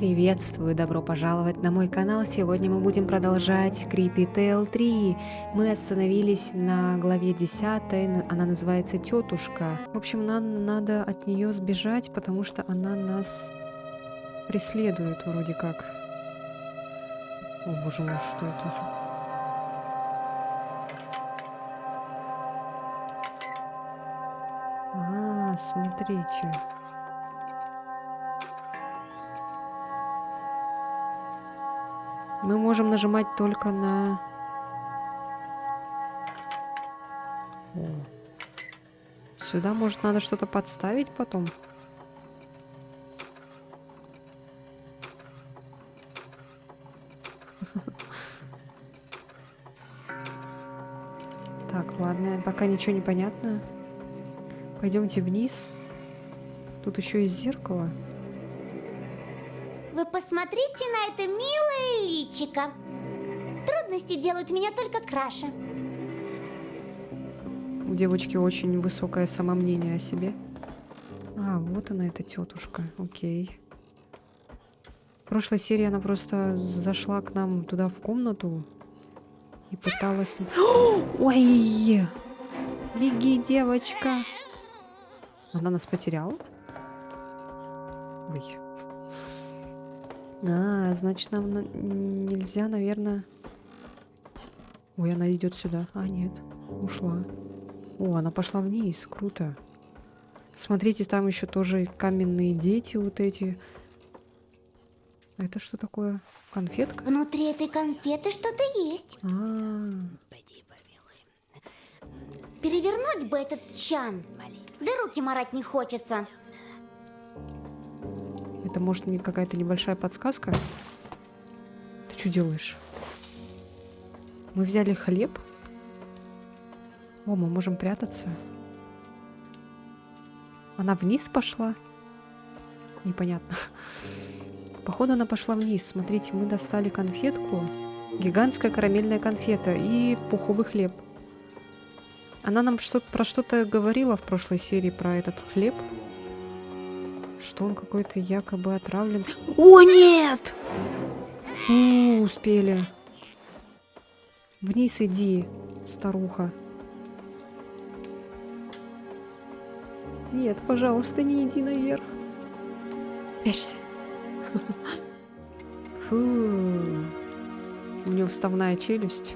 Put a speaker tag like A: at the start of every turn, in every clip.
A: Приветствую, добро пожаловать на мой канал. Сегодня мы будем продолжать Creepy Tale 3. Мы остановились на главе 10, она называется «Тетушка». В общем, нам надо от нее сбежать, потому что она нас преследует вроде как. О боже мой, что это? Смотрите. Мы можем нажимать только на... Сюда, может, надо что-то подставить потом? Так, ладно, пока ничего не понятно. Пойдемте вниз. Тут еще есть зеркало.
B: Вы посмотрите на это милое личико. Трудности делают меня только краше.
A: У девочки очень высокое самомнение о себе. Вот она, эта тетушка. Окей. В прошлой серии она просто зашла к нам туда в комнату и пыталась... Ой! Беги, девочка! Она нас потеряла? Ой. Значит, нам нельзя, наверное... Ой, она идет сюда. Нет, ушла. Она пошла вниз. Круто. Смотрите, там еще тоже каменные дети вот эти. Это что такое? Конфетка?
B: Внутри этой конфеты что-то есть. Перевернуть бы этот чан. Да руки марать не хочется.
A: Это может не какая-то небольшая подсказка? Ты что делаешь? Мы взяли хлеб. Мы можем прятаться. Она вниз пошла? Непонятно. Походу, она пошла вниз. Смотрите, мы достали конфетку. Гигантская карамельная конфета и пуховый хлеб. Она нам про что-то говорила в прошлой серии про этот хлеб. Что он какой-то якобы отравлен. О, нет! Успели. Вниз иди, старуха. Нет, пожалуйста, не иди наверх. Прячься. Фу. У нее вставная челюсть.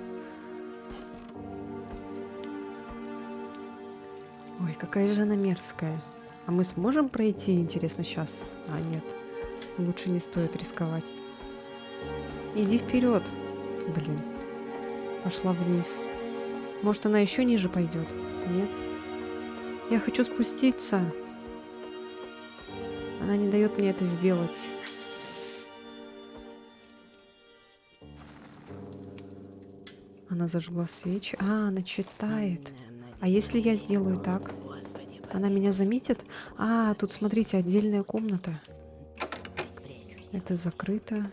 A: Ой, какая же она мерзкая. А мы сможем пройти, интересно, сейчас? Нет. Лучше не стоит рисковать. Иди вперед. Блин. Пошла вниз. Может, она еще ниже пойдет? Нет. Я хочу спуститься. Она не дает мне это сделать. Она зажгла свечи. Она читает. А если я сделаю так? Она меня заметит? Тут, смотрите, отдельная комната. Это закрыто.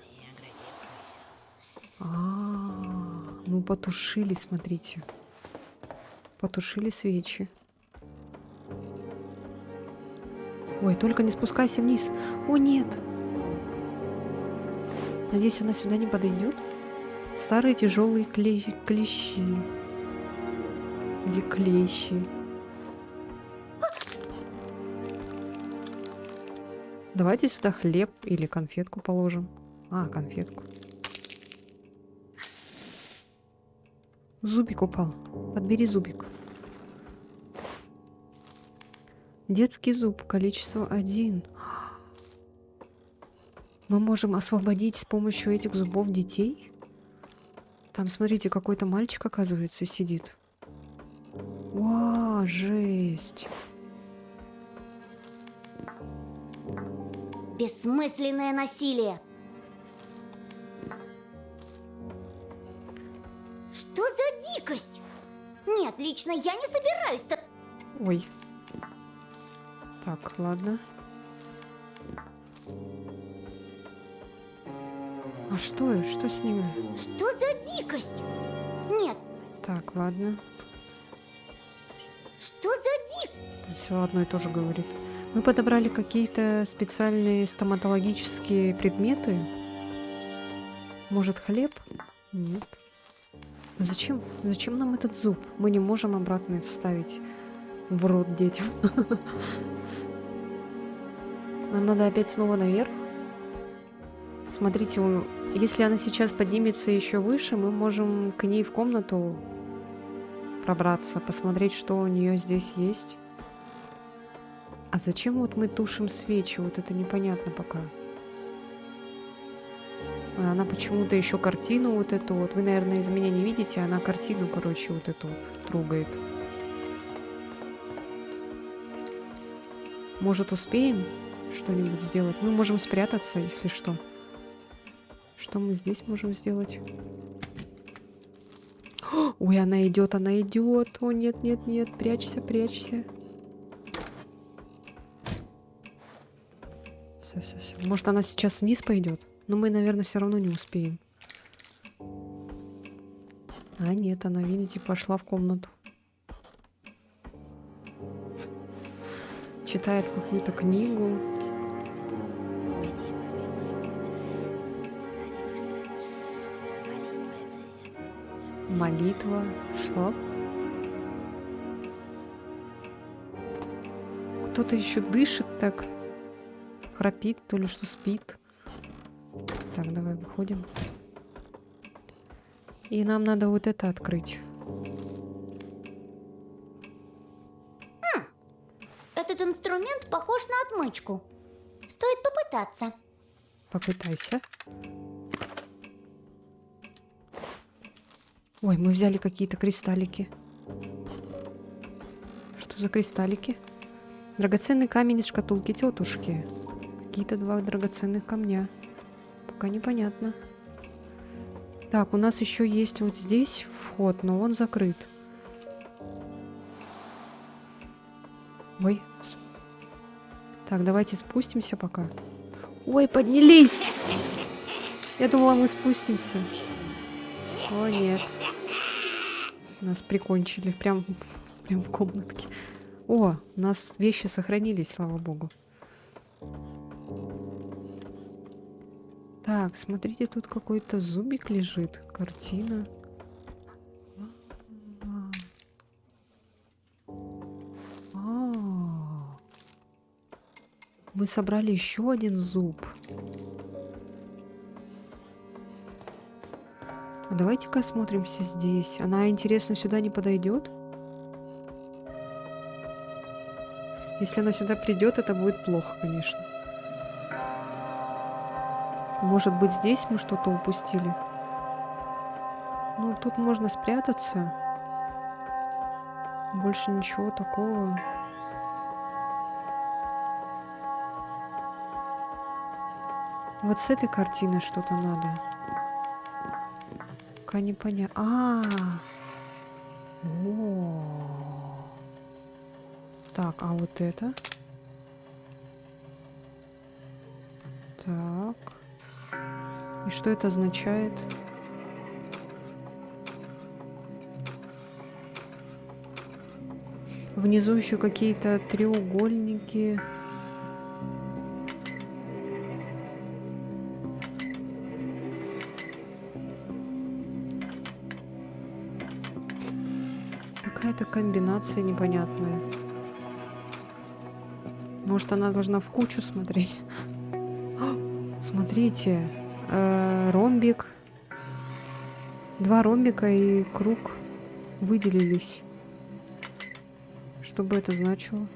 A: Ну, потушили, смотрите. Потушили свечи. Ой, только не спускайся вниз. О, нет. Надеюсь, она сюда не подойдет. Старые тяжелые клещи. Или клещи. Давайте сюда хлеб или конфетку положим. Конфетку. Зубик упал. Подбери зубик. Детский зуб. Количество 1. Мы можем освободить с помощью этих зубов детей? Там, смотрите, какой-то мальчик, оказывается, сидит. Жесть.
B: Бессмысленное насилие. Что за дикость? Нет, лично я не собираюсь так...
A: Ой. Так, ладно. Что? Что с ними?
B: Что за дикость? Нет.
A: Так, ладно.
B: Что за дикость?
A: Все одно и то же говорит. Мы подобрали какие-то специальные стоматологические предметы. Может, хлеб? Нет. Зачем? Зачем нам этот зуб? Мы не можем обратно вставить в рот детям. Нам надо опять снова наверх. Смотрите, если она сейчас поднимется еще выше, мы можем к ней в комнату пробраться, посмотреть, что у нее здесь есть. А зачем вот мы тушим свечи? Вот это непонятно пока. Она почему-то еще картину вот эту вот. Вы, наверное, из меня не видите. Она картину, короче, вот эту трогает. Может, успеем что-нибудь сделать? Мы можем спрятаться, если что. Что мы здесь можем сделать? Ой, она идет, она идет. О, нет, нет, нет. Прячься, прячься. Все, все, все. Может, она сейчас вниз пойдет? Но мы, наверное, все равно не успеем. А нет, она, видите, пошла в комнату. Читает какую-то книгу. Молитва. Что? Кто-то еще дышит так. Храпит, то ли что спит. Так, давай выходим. И нам надо вот это открыть.
B: Этот инструмент похож на отмычку. Стоит попытаться.
A: Попытайся. Ой, мы взяли какие-то кристаллики. Что за кристаллики? Драгоценный камень из шкатулки тетушки. Какие-то 2 драгоценных камня. Пока непонятно. Так, у нас еще есть вот здесь вход, но он закрыт. Ой. Так, давайте спустимся пока. Ой, поднялись! Я думала, мы спустимся. О, нет. Нас прикончили прям в комнатке. О, у нас вещи сохранились, слава богу. Так, смотрите, тут какой-то зубик лежит. Картина. Мы собрали еще один зуб. Давайте-ка осмотримся здесь. Она, интересно, сюда не подойдет? Если она сюда придет, это будет плохо, конечно. Может быть, здесь мы что-то упустили? Ну, тут можно спрятаться. Больше ничего такого. Вот с этой картиной что-то надо. Пока непонятно. Так, а вот это? Так. И что это означает? Внизу еще какие-то треугольники. Какая-то комбинация непонятная. Может, она должна в кучу смотреть? Смотрите. Ромбик. 2 ромбика и круг выделились. Что бы это значило?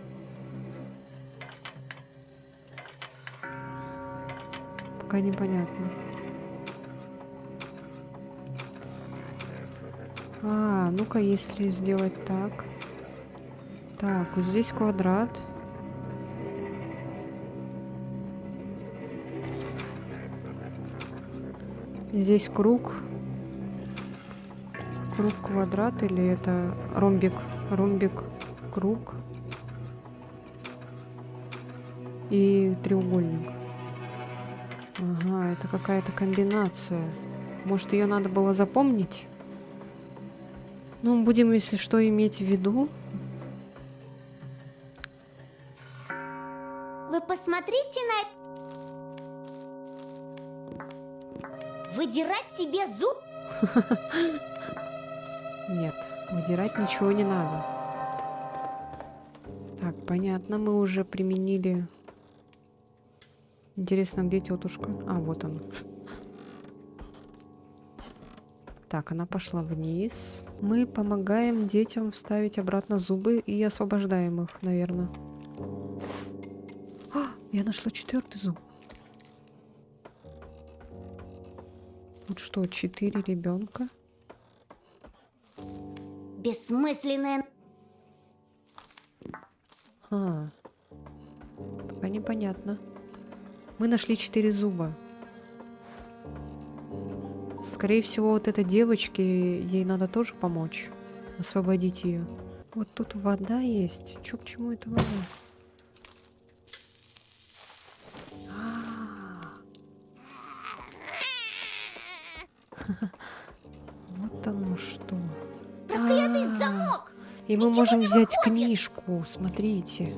A: Пока непонятно. Ну-ка, если сделать так. Так, вот здесь квадрат. Здесь круг. Круг, квадрат или это ромбик? Ромбик, круг. И треугольник. Ага, это какая-то комбинация. Может, ее надо было запомнить? Ну, будем, если что, иметь в виду.
B: Выдирать себе зуб?
A: Нет, выдирать ничего не надо. Так, понятно, мы уже применили... Интересно, где тетушка? А, вот он. Так, она пошла вниз. Мы помогаем детям вставить обратно зубы и освобождаем их, наверное. А, я нашла 4-й зуб. Тут что, 4 ребенка?
B: Бессмысленное...
A: А, пока непонятно. Мы нашли 4 зуба. Скорее всего, вот этой девочке, ей надо тоже помочь. Освободить ее. Вот тут вода есть. Чё, к чему эта вода? Вот оно что.
B: Проклятый замок!
A: И мы можем взять книжку, смотрите.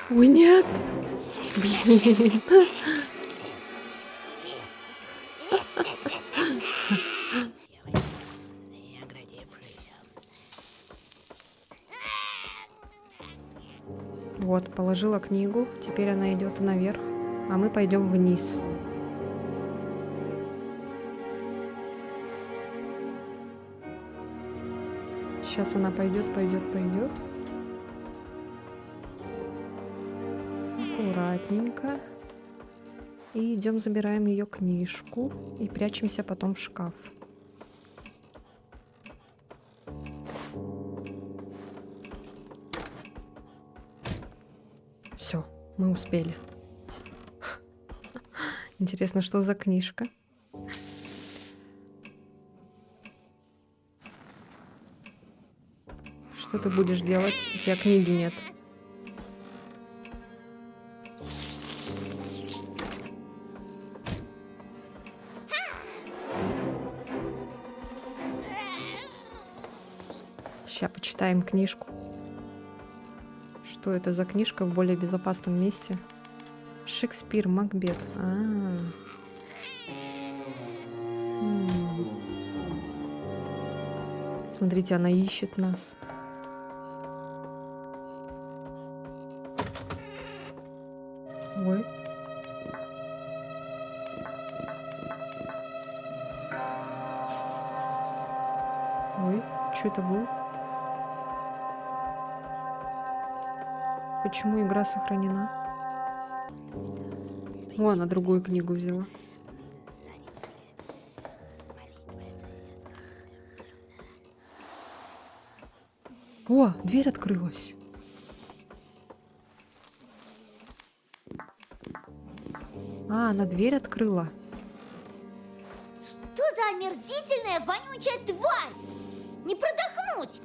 A: Ой, нет! Блин. Вот, положила книгу, теперь она идет наверх, а мы пойдем вниз. Сейчас она пойдет. Аккуратненько. И идем, забираем ее книжку и прячемся потом в шкаф. Все, мы успели. Интересно, что за книжка? Что ты будешь делать? У тебя книги нет. Сейчас почитаем книжку. Что это за книжка в более безопасном месте? Шекспир, Макбет. Смотрите, она ищет нас. Ой. Ой, что это было? Почему игра сохранена? О, она другую книгу взяла. О, дверь открылась. А, она дверь открыла.
B: Что за омерзительная вонючая тварь? Не продохнуть!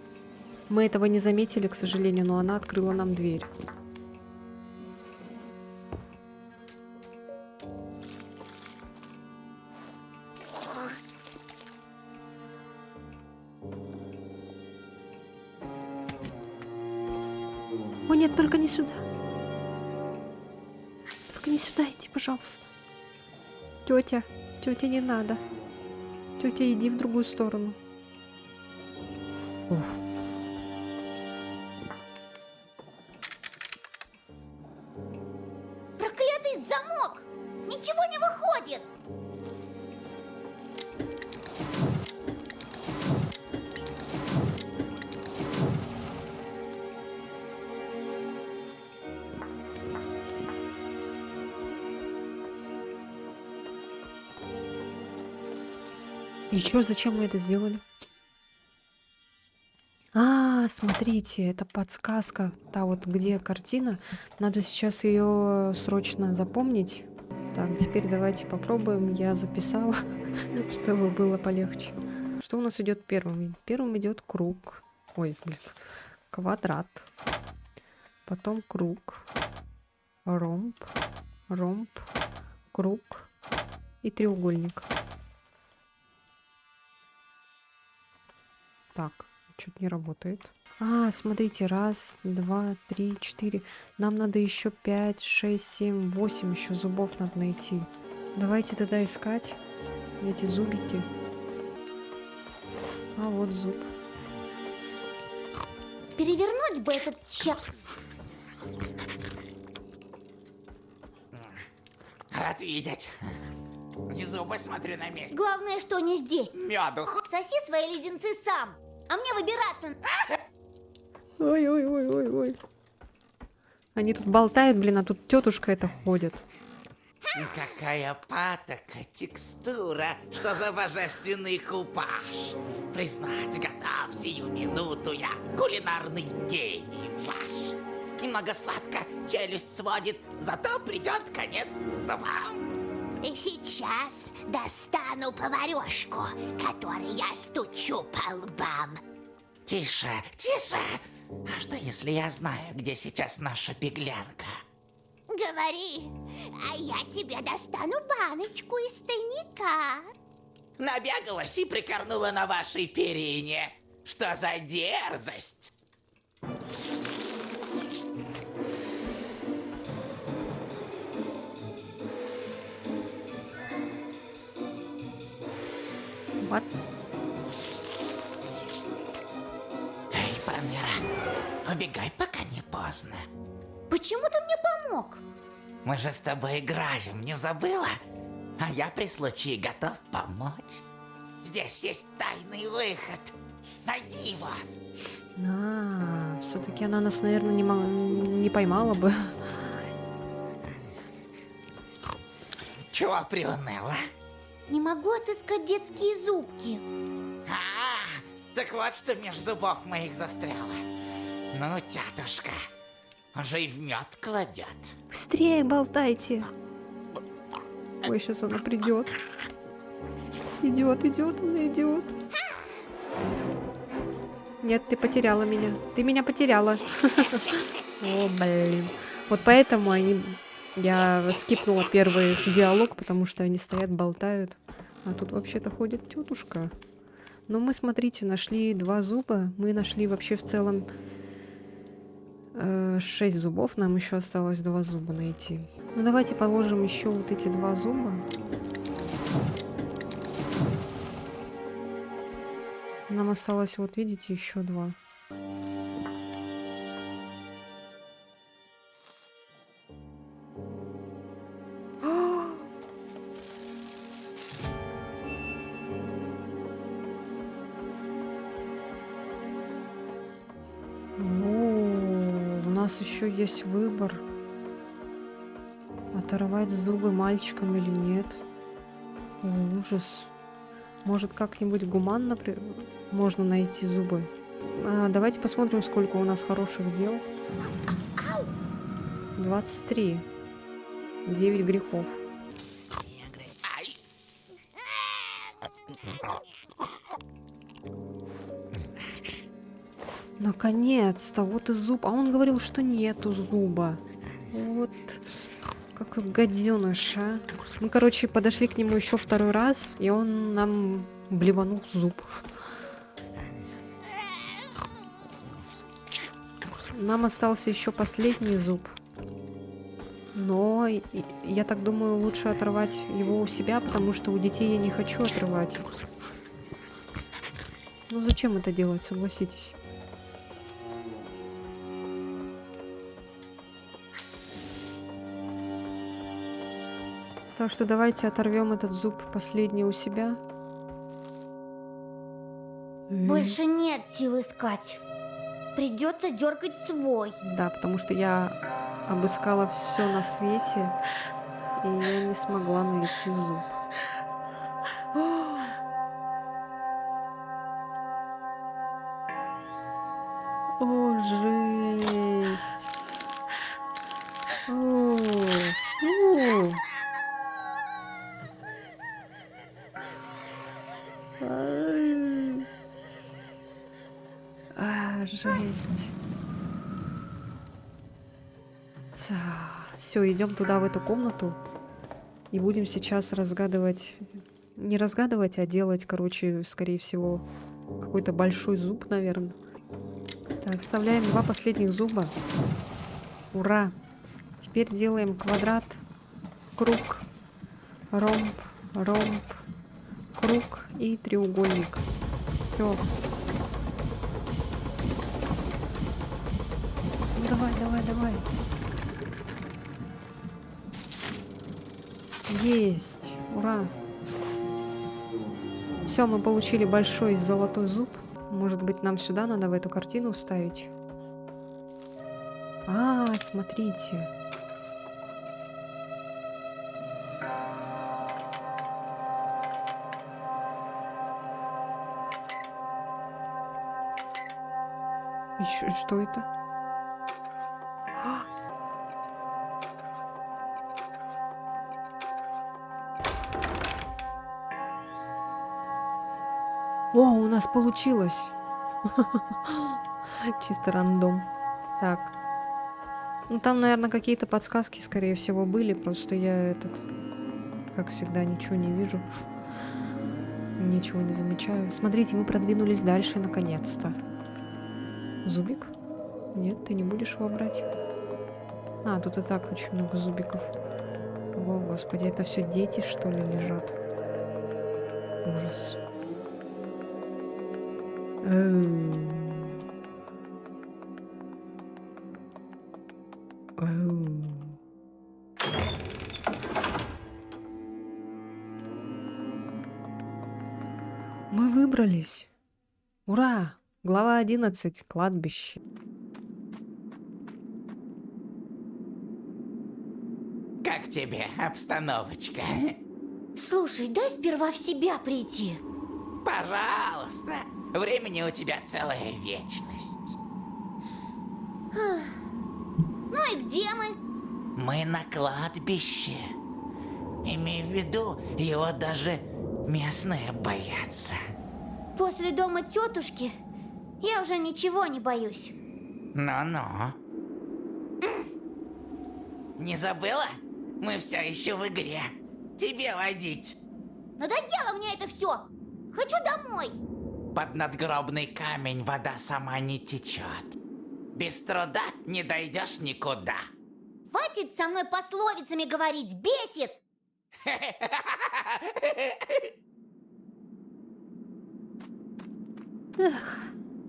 A: Мы этого не заметили, к сожалению, но она открыла нам дверь. О, нет, только не сюда. Только не сюда иди, пожалуйста. Тетя, не надо. Тетя, иди в другую сторону. Уф.
B: Проклятый замок! Ничего не выходит!
A: И чё, зачем мы это сделали? А, смотрите, это подсказка. Та вот, где картина. Надо сейчас ее срочно запомнить. Так, теперь давайте попробуем. Я записала, чтобы было полегче. Что у нас идет первым? Первым идет круг. Ой, блин. Квадрат. Потом круг. Ромб. Круг. И треугольник. Так, что-то не работает. А, смотрите, 1, 2, 3, 4. Нам надо еще 5, 6, 7, 8 еще зубов надо найти. Давайте тогда искать эти зубики. А вот зуб.
B: Перевернуть бы этот
C: Рад видеть. Не зубы смотрю на месте.
B: Главное, что не здесь.
C: Меду
B: Соси свои леденцы сам. А мне выбираться.
A: Ой-ой-ой-ой-ой. Они тут болтают, блин, а тут тетушка эта ходит.
C: Какая патока, текстура, что за божественный купаж. Признать готов сию минуту я, кулинарный гений ваш. Немного сладко, челюсть сводит, зато придет конец зубам.
B: И сейчас достану поварешку, которой я стучу по лбам.
C: Тише, тише. А что если я знаю, где сейчас наша беглянка?
B: Говори, а я тебе достану баночку из тайника.
C: Набегалась и прикорнула на вашей перине. Что за дерзость?
A: Вот.
C: Эй, Проныра, убегай, пока не поздно.
B: Почему ты мне помог?
C: Мы же с тобой играем, не забыла? А я при случае готов помочь. Здесь есть тайный выход. Найди его.
A: А, все-таки она нас, наверное, не поймала бы.
C: Чего приуныла?
B: Не могу отыскать детские зубки.
C: Так вот, что меж зубов моих застряло. Ну, тятушка, уже и в мед кладет.
A: Быстрее болтайте. Ой, сейчас она придет. Идет, она идет. Нет, ты потеряла меня. Ты меня потеряла. О, блин. Вот поэтому я скипнула первый диалог, потому что они стоят, болтают. А тут вообще-то ходит тетушка. Но мы, смотрите, нашли 2 зуба. Мы нашли вообще в целом 6 зубов. Нам еще осталось 2 зуба найти. Ну давайте положим еще вот эти 2 зуба. Нам осталось, вот видите, еще 2. У нас еще есть выбор. Оторвать зубы мальчикам или нет. О, ужас. Может, как-нибудь гуманно можно найти зубы. Давайте посмотрим, сколько у нас хороших дел. 23. 9 грехов.
C: Ай!
A: Наконец-то, вот и зуб. А он говорил, что нету зуба. Вот какой гаденыш, а. Мы, короче, подошли к нему еще 2 раз, и он нам блеванул зуб. Нам остался еще последний зуб. Но я так думаю, лучше оторвать его у себя, потому что у детей я не хочу отрывать. Ну зачем это делать, согласитесь? Так что давайте оторвем этот зуб последний у себя.
B: Больше нет сил искать. Придется дергать свой.
A: Да, потому что я обыскала все на свете, и я не смогла найти зуб. О, жесть! О. Жесть. Все, идем туда, в эту комнату. И будем сейчас разгадывать. Не разгадывать, а делать, короче, скорее всего, Какой-то большой зуб, наверное. Так, вставляем 2 последних зуба. Ура! Теперь делаем квадрат, круг, ромб, круг и треугольник. Все. Ну, давай, давай, давай. Есть! Ура! Все, мы получили большой золотой зуб. Может быть, нам сюда надо в эту картину вставить? А, смотрите. Еще что это? О, у нас получилось. Чисто рандом. Так. Ну, там, наверное, какие-то подсказки, скорее всего, были. Просто я как всегда, ничего не вижу. Ничего не замечаю. Смотрите, мы продвинулись дальше, наконец-то. Зубик? Нет, ты не будешь его брать. А, тут и так очень много зубиков. О, господи, это все дети, что ли, лежат? Ужас. Мы выбрались. Ура! Глава 11. Кладбище.
C: Как тебе обстановочка?
B: Слушай, дай сперва в себя прийти.
C: Пожалуйста. Времени у тебя целая вечность.
B: Ну и где мы?
C: Мы на кладбище. Имей в виду, его даже местные боятся.
B: После дома тетушки я уже ничего не боюсь.
C: Ну-ну. Не забыла? Мы все еще в игре. Тебе водить.
B: Надоело мне это все. Хочу домой.
C: Под надгробный камень вода сама не течет. Без труда не дойдешь никуда.
B: Хватит со мной пословицами говорить, бесит.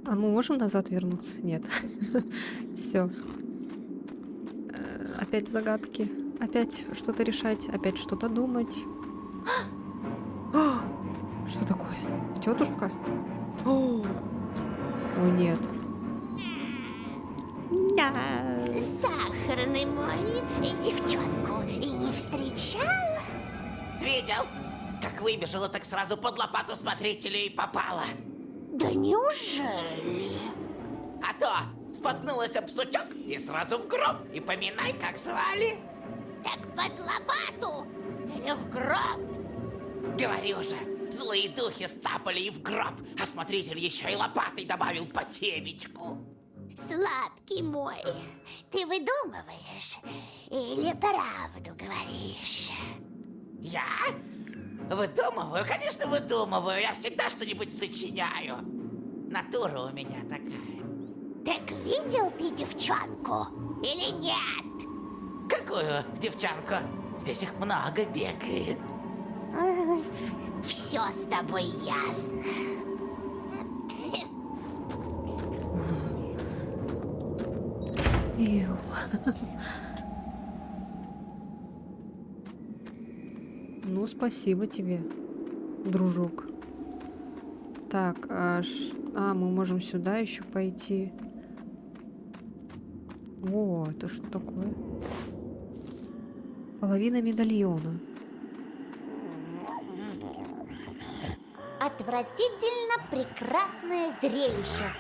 A: А мы можем назад вернуться? Нет. Все. Опять загадки. Опять что-то решать. Опять что-то думать. Что такое? Тетушка? О, нет.
B: Сахарный мой, девчонку и не встречал?
C: Видел? Как выбежала, так сразу под лопату смотрителя и попала.
B: Да неужели?
C: А то споткнулась об сучок и сразу в гроб. И поминай, как звали.
B: Так под лопату или в гроб?
C: Говорю же, злые духи сцапали и в гроб, а смотритель еще и лопатой добавил по темечку.
B: Сладкий мой, ты выдумываешь или правду говоришь?
C: Я? Выдумываю? Конечно, выдумываю. Я всегда что-нибудь сочиняю. Натура у меня такая.
B: Так видел ты девчонку или нет?
C: Какую девчонку? Здесь их много бегает.
B: Все с тобой ясно.
A: Ю. Ну, спасибо тебе, дружок. Так, мы можем сюда еще пойти. О, это что такое? Половина медальона.
B: Отвратительно прекрасное зрелище.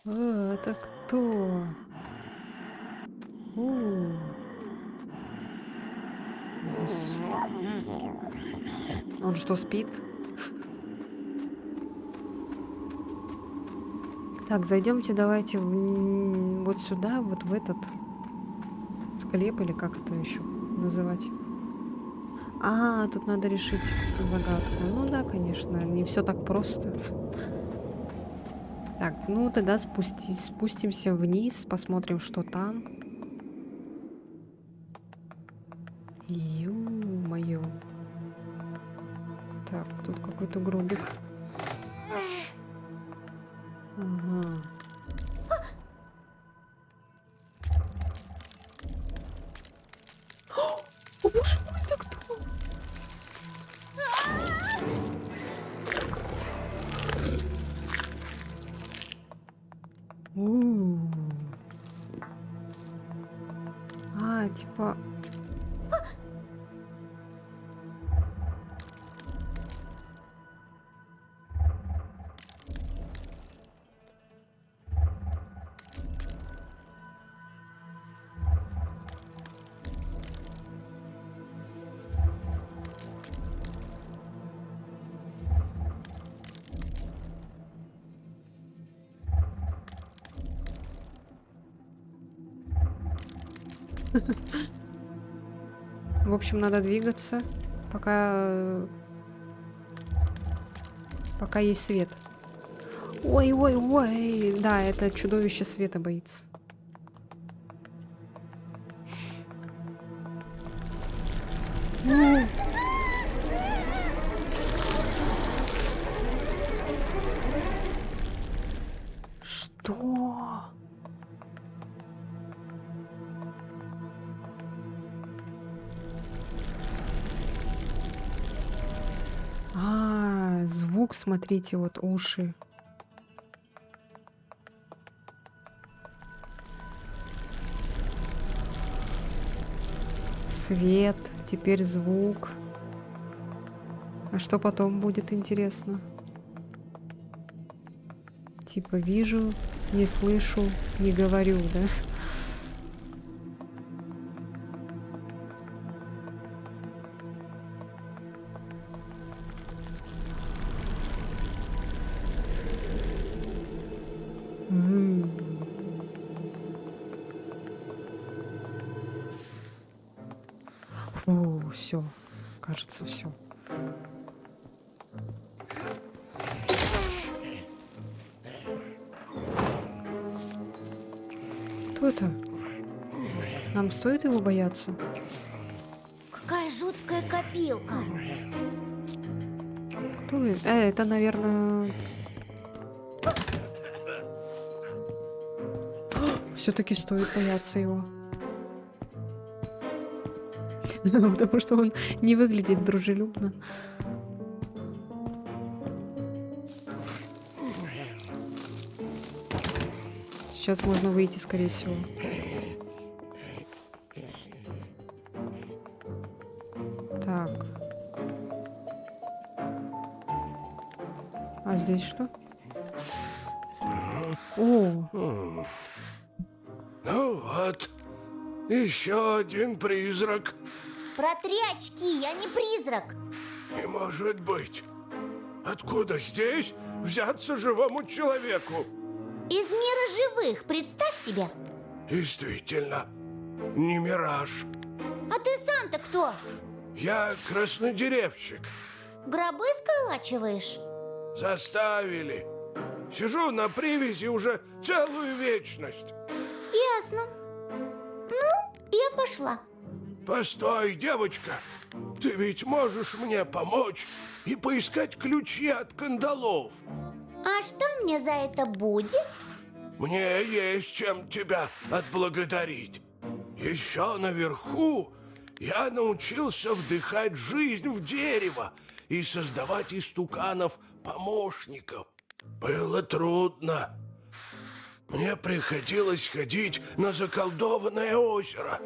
A: Это кто? Он что, спит? Так, зайдемте, давайте вот сюда, вот в этот склеп, или как это еще называть. А, тут надо решить загадку. Ну да, конечно, не все так просто. Так, ну тогда спустимся вниз, посмотрим, что там. Ё-моё. Так, тут какой-то гробик. Ага. О, боже мой, это кто? У. А, типа... В общем, надо двигаться, пока есть свет. Ой-ой-ой. Да, это чудовище света боится. Что? А, звук, смотрите, вот уши. Свет, теперь звук. А что потом будет, интересно? Типа вижу, не слышу, не говорю, да? Фу, все, кажется, все. Кто это? Нам стоит его бояться?
B: Какая жуткая копилка.
A: Кто это? Это, наверное... Все-таки стоит бояться его. Потому что он не выглядит дружелюбно. Сейчас можно выйти, скорее всего. Так. А здесь что? О,
D: Ну вот, еще один призрак.
B: Протри очки, я не призрак.
D: Не может быть. Откуда здесь взяться живому человеку?
B: Из мира живых, представь себе.
D: Действительно, не мираж.
B: А ты сам-то кто?
D: Я краснодеревщик.
B: Гробы сколачиваешь?
D: Заставили. Сижу на привязи уже целую вечность.
B: Ясно. Ну, я пошла.
D: Постой, девочка. Ты ведь можешь мне помочь и поискать ключи от кандалов.
B: А что мне за это будет?
D: Мне есть чем тебя отблагодарить. Еще наверху я научился вдыхать жизнь в дерево и создавать из туканов-помощников. Было трудно. Мне приходилось ходить на заколдованное озеро.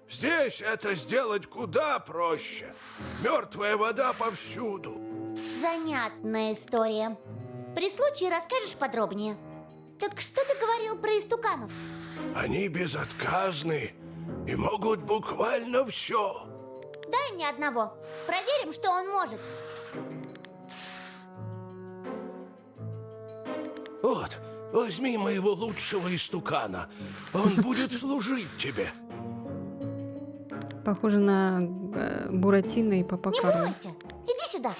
D: Здесь это сделать куда проще. Мертвая вода повсюду.
B: Занятная история. При случае расскажешь подробнее. Так что ты говорил про истуканов?
D: Они безотказны и могут буквально все.
B: Дай мне одного. Проверим, что он может.
D: Вот, возьми моего лучшего истукана. Он будет служить тебе.
A: Похоже на Буратино и Папа
B: Не
A: Карло.
B: бойся, иди сюда.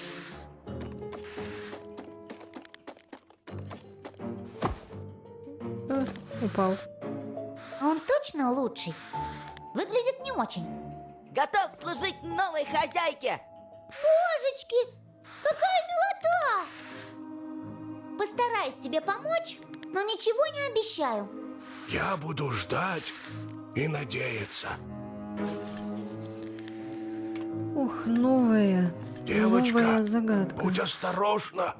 A: Упал.
B: А он точно лучший? Выглядит не очень.
E: Готов служить новой хозяйке.
B: Божечки, какая милота! Постараюсь тебе помочь, но ничего не обещаю.
D: Я буду ждать и надеяться.
A: Ух, новая.
D: Девочка,
A: Новая загадка.
D: будь осторожна.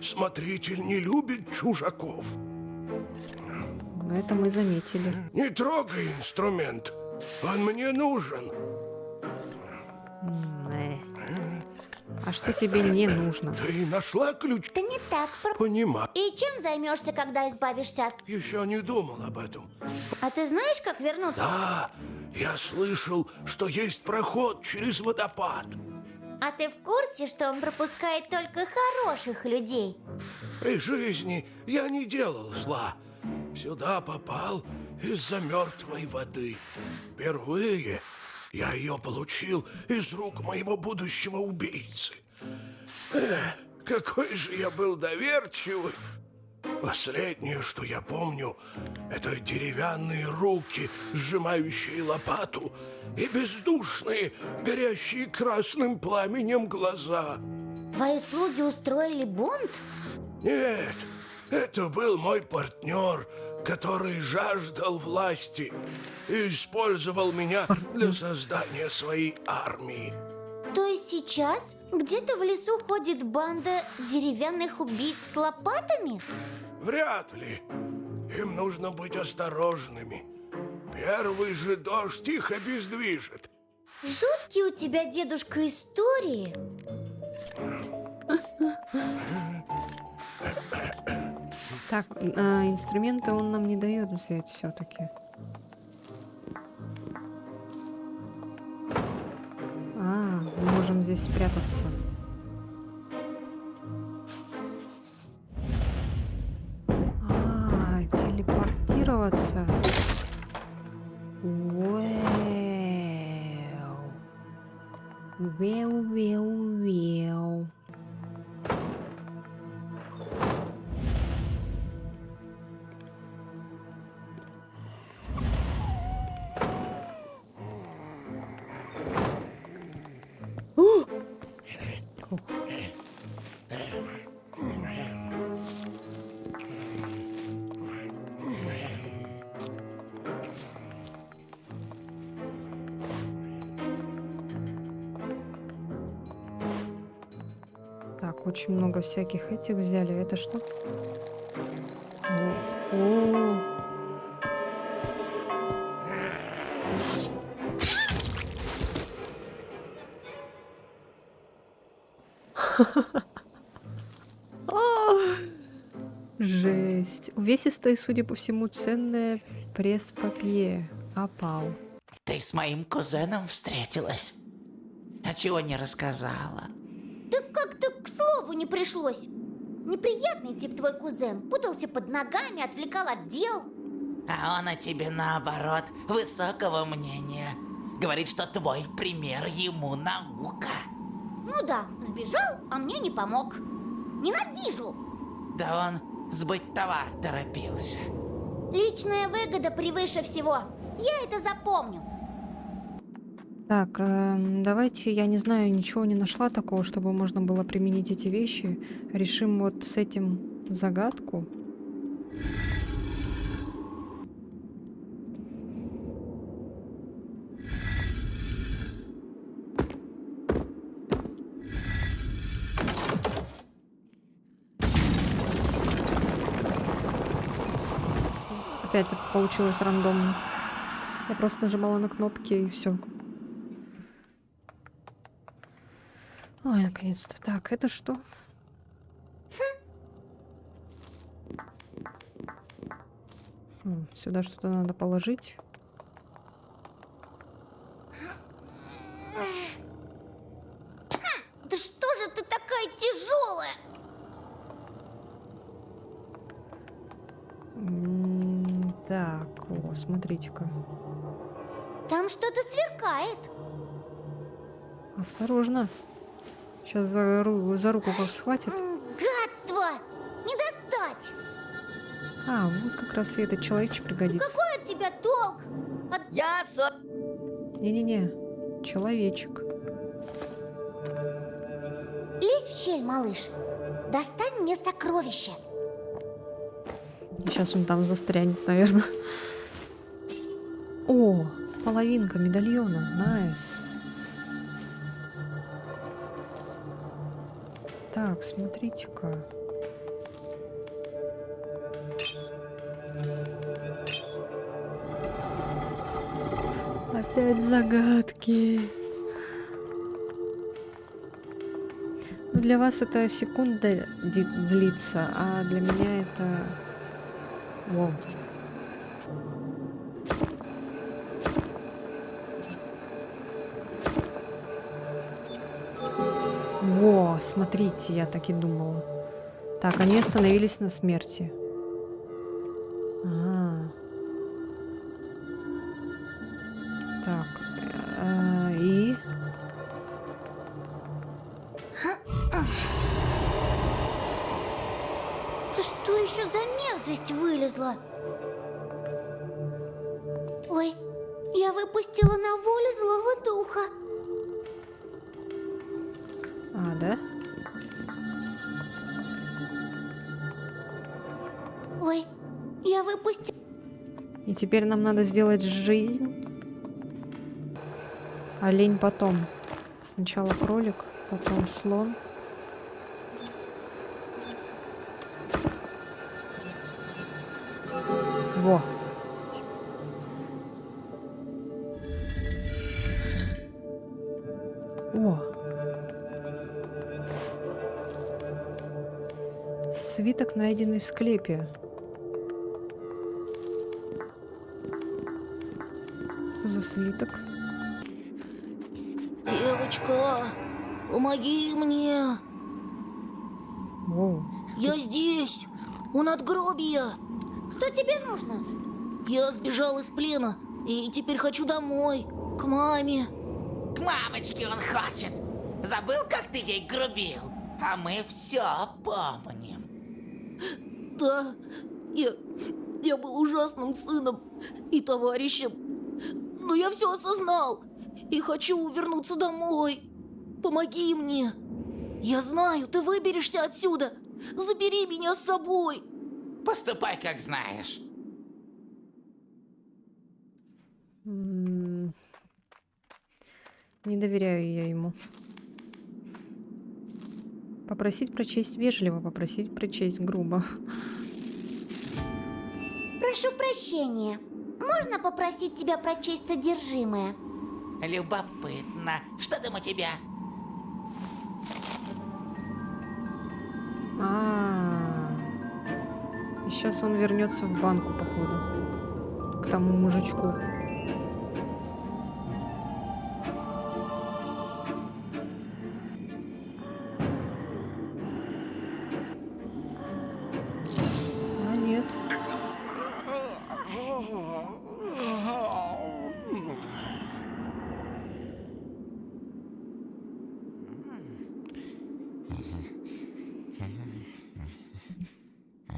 D: Смотритель не любит чужаков.
A: Это мы заметили.
D: Не трогай инструмент. Он мне нужен.
A: А что тебе не нужно?
D: Ты нашла ключ?
B: Это не так.
D: Понимаю.
B: И чем займешься, когда избавишься от...
D: Еще не думал об этом.
B: А ты знаешь, как вернуться?
D: Да, я слышал, что есть проход через водопад.
B: А ты в курсе, что он пропускает только хороших людей?
D: При жизни я не делал зла. Сюда попал из-за мертвой воды. Впервые я ее получил из рук моего будущего убийцы. Эх, какой же я был доверчивый. Последнее, что я помню, это деревянные руки, сжимающие лопату, и бездушные, горящие красным пламенем глаза.
B: Твои слуги устроили бунт?
D: Нет, это был мой партнер, который жаждал власти и использовал меня для создания своей армии.
B: То есть сейчас где-то в лесу ходит банда деревянных убийц с лопатами?
D: Вряд ли. Им нужно быть осторожными. Первый же дождь их обездвижит.
B: Жуткие у тебя, дедушка, истории.
A: Так, инструменты он нам не дает взять все-таки. Мы можем здесь спрятаться. Телепортироваться. Веу. Так, очень много всяких этих взяли. Это что? О. Жесть. Увесистое, судя по всему, ценное пресс-папье. Опал.
C: Ты с моим кузеном встретилась? А чего не рассказала?
B: Да как-то к слову не пришлось. Неприятный тип твой кузен. Путался под ногами, отвлекал от дел.
C: А он о тебе, наоборот, высокого мнения. Говорит, что твой пример ему наука.
B: Ну да, сбежал, а мне не помог. Ненавижу!
C: Да он сбыть товар торопился.
B: Личная выгода превыше всего. Я это запомню.
A: Так, давайте, я не знаю, ничего не нашла такого, чтобы можно было применить эти вещи. Решим вот с этим загадку. Опять это получилось рандомно. Я просто нажимала на кнопки и все. Ой, наконец-то. Так, это что? Сюда что-то надо положить.
B: Да что же ты такая тяжелая?
A: Так, о, смотрите-ка.
B: Там что-то сверкает.
A: Осторожно. Сейчас за руку как схватит.
B: Гадство! Не достать!
A: А, вот как раз и этот человечек пригодится.
B: Какой от тебя толк?
E: Я
A: Не-не-не, человечек.
B: Лезь в щель, малыш. Достань мне сокровище.
A: Сейчас он там застрянет, наверное. О, половинка медальона. Найс. Так, смотрите-ка. Опять загадки. Ну, для вас это секунда длится, а для меня это... Во. Во, смотрите, я так и думала. Так, они остановились на смерти. Так, и...
B: Да что еще за мерзость вылезла? Ой, я выпустила на волю злого духа.
A: А, да?
B: Ой, я выпустила...
A: И теперь нам надо сделать жизнь. Олень потом. Сначала кролик, потом слон. Во. О. Свиток, найденный в склепе. Что за свиток?
E: Девочка, помоги мне.
A: Воу.
E: Я здесь, у надгробия.
B: Что тебе нужно?
E: Я сбежал из плена и теперь хочу домой, к маме.
C: К мамочке он хочет. Забыл, как ты ей грубил? А мы все помним.
E: Да, я был ужасным сыном и товарищем. Но я все осознал и хочу вернуться домой. Помоги мне. Я знаю, ты выберешься отсюда. Забери меня с собой.
C: Поступай, как знаешь.
A: Не доверяю я ему. Попросить прочесть вежливо, попросить прочесть грубо.
B: Прошу прощения. Можно попросить тебя прочесть содержимое?
C: Любопытно. Что там у тебя?
A: И сейчас он вернется в банку, походу. К тому мужичку. А нет.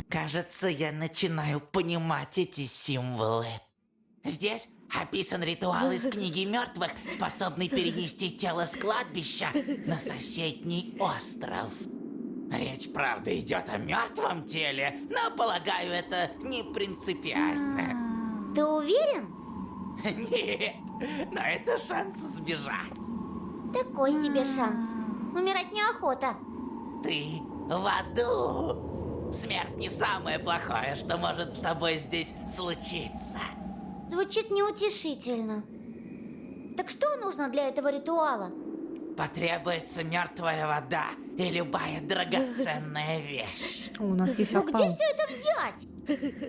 C: Кажется, я начинаю понимать эти символы. Здесь описан ритуал из книги мертвых, способный перенести тело с кладбища на соседний остров. Речь, правда, идет о мертвом теле, но, полагаю, это не принципиально.
B: Ты уверен?
C: Нет, но это шанс сбежать.
B: Такой себе шанс. Умирать неохота.
C: Ты в аду. Смерть не самое плохое, что может с тобой здесь случиться.
B: Звучит неутешительно. Так что нужно для этого ритуала?
C: Потребуется мертвая вода и любая драгоценная вещь.
A: О, у нас есть
B: Ну где
A: опал.
B: все это взять?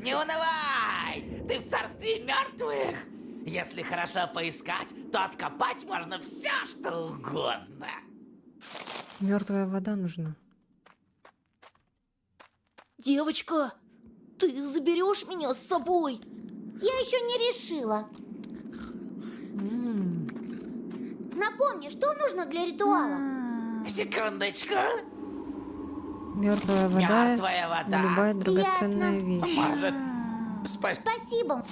C: Не унывай! Ты в царстве мертвых! Если хорошо поискать, то откопать можно все, что угодно.
A: Мертвая вода нужна.
E: Девочка, ты заберешь меня с собой?
B: Я еще не решила. На Напомни, что нужно для ритуала?
C: Секундочку.
A: Мертвая вода.
C: Мертвая вода.
A: Любая драгоценная
B: Ясно.
A: вещь.
C: Может,
B: Спасибо.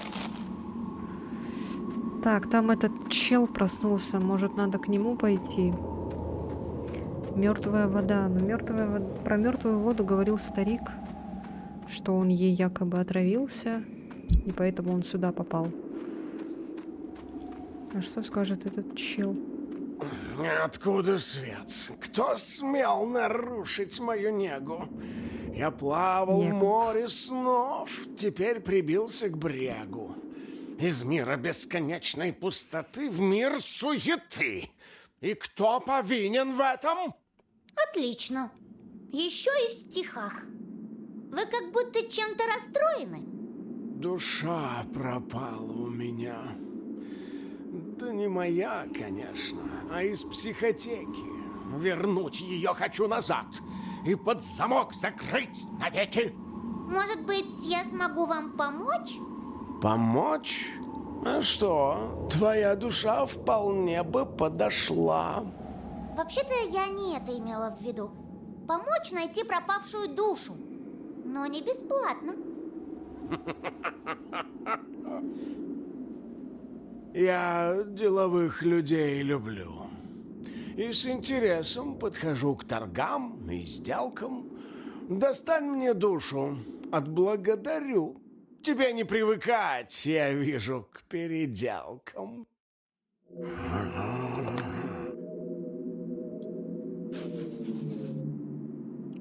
A: Так, там этот чел проснулся. Может, надо к нему пойти? Мертвая вода. Но про мертвую воду говорил старик, что он ей якобы отравился, и поэтому он сюда попал. А что скажет этот чел?
D: Откуда свет? Кто смел нарушить мою негу? Я плавал в
A: Негу.
D: море снов, теперь прибился к брегу. Из мира бесконечной пустоты в мир суеты. И кто повинен в этом?
B: Отлично. Еще и в стихах. Вы как будто чем-то расстроены.
D: Душа пропала у меня. Да не моя, конечно, а из психотеки. Вернуть ее хочу назад и под замок закрыть навеки.
B: Может быть, я смогу вам помочь?
D: Помочь? А что, твоя душа вполне бы подошла.
B: Вообще-то я не это имела в виду. Помочь найти пропавшую душу. Но не бесплатно.
D: Я деловых людей люблю. И с интересом подхожу к торгам и сделкам. Достань мне душу, отблагодарю. Тебе не привыкать, я вижу, к переделкам.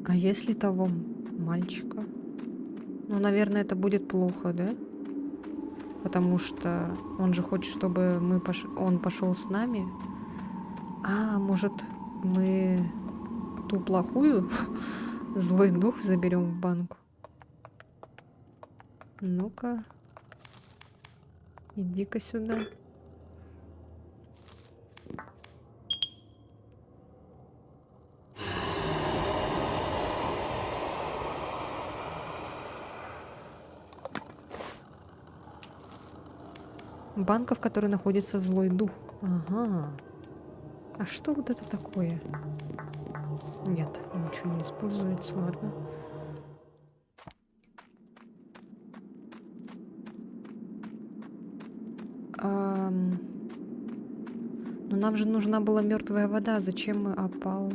A: А если того мальчика? Ну, наверное, это будет плохо, да? Потому что он же хочет, чтобы он пошел с нами. А, может, мы ту плохую злой дух заберем в банку? Ну-ка. Иди-ка сюда. Банка, в которой находится злой дух. Ага. А что вот это такое? Нет, ничего не используется, ладно. Но нам же нужна была мертвая вода. Зачем мы опал?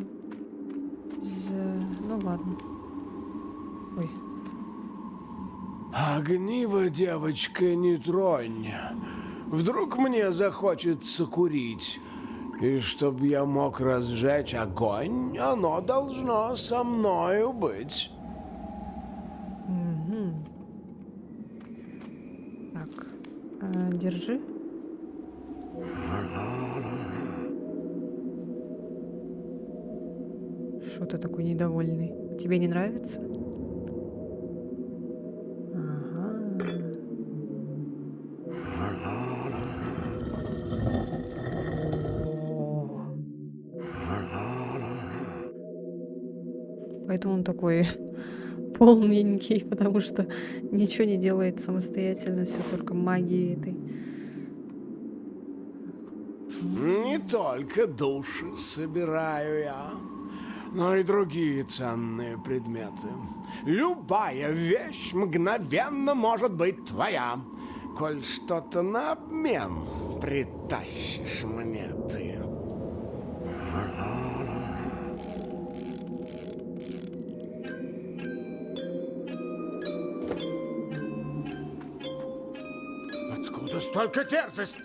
A: Ну ладно. Ой.
D: Огниво, девочка, не тронь. Вдруг мне захочется курить. И чтоб я мог разжечь огонь, оно должно со мною быть.
A: Мгм. Так. Держи. Что ты такой недовольный? Тебе не нравится? Ага. О. Поэтому он такой полненький, потому что ничего не делает самостоятельно, все только магией этой.
D: Не только души собираю я, но и другие ценные предметы. Любая вещь мгновенно может быть твоя, коль что-то на обмен притащишь мне ты. Откуда столько дерзости?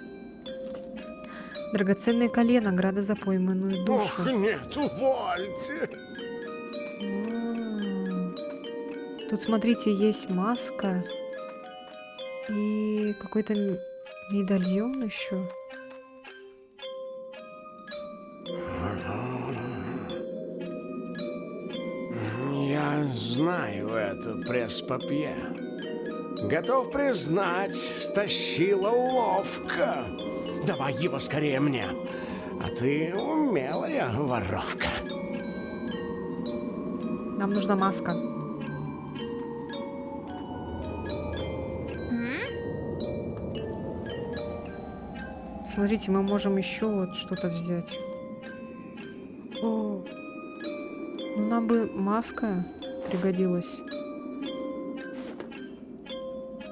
A: Драгоценное колье, награда за пойманную душу.
D: Ох, нет, увольте.
A: Тут, смотрите, есть маска и какой-то медальон еще.
D: Я знаю это пресс-папье. Готов признать, стащила ловко. Давай его скорее мне. А ты умелая воровка.
A: Нам нужна маска. Смотрите, мы можем еще вот что-то взять. О, ну нам бы маска пригодилась.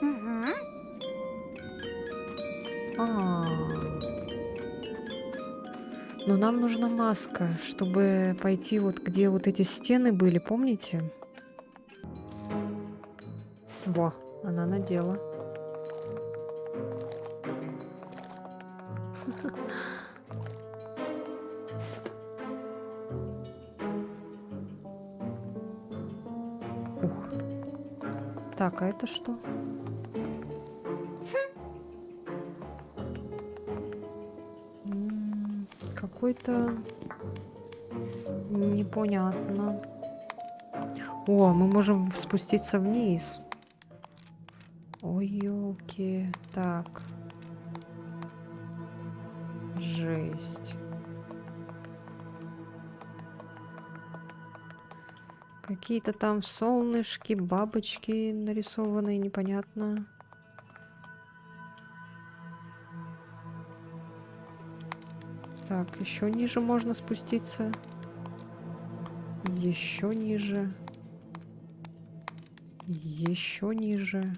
B: Угу.
A: Но нам нужна маска, чтобы пойти вот где вот эти стены были, помните? Во, она надела. Ух. Так, а это что? Какой-то непонятно. О, мы можем спуститься вниз. Ой, ёлки. Так. Жесть. Какие-то там солнышки, бабочки нарисованные, непонятно. Так, еще ниже можно спуститься. Еще ниже. Еще ниже.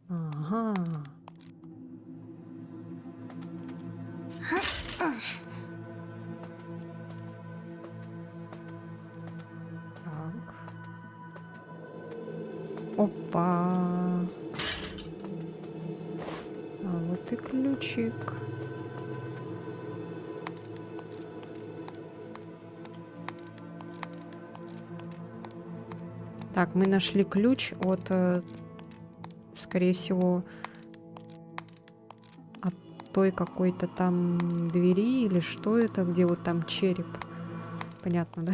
A: Ага. Так. Опа. А вот и ключик. Так, мы нашли ключ от, скорее всего, от той какой-то там двери или что это, где вот там череп. Понятно, да?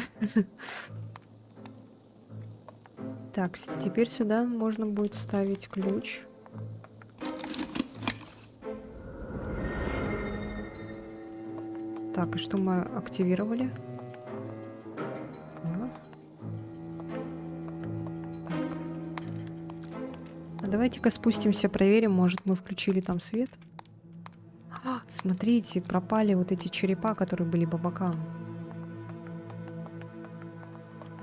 A: Так, теперь сюда можно будет вставить ключ. Так, и что мы активировали? Давайте-ка спустимся, проверим, может, мы включили там свет. Смотрите, пропали вот эти черепа, которые были по бокам.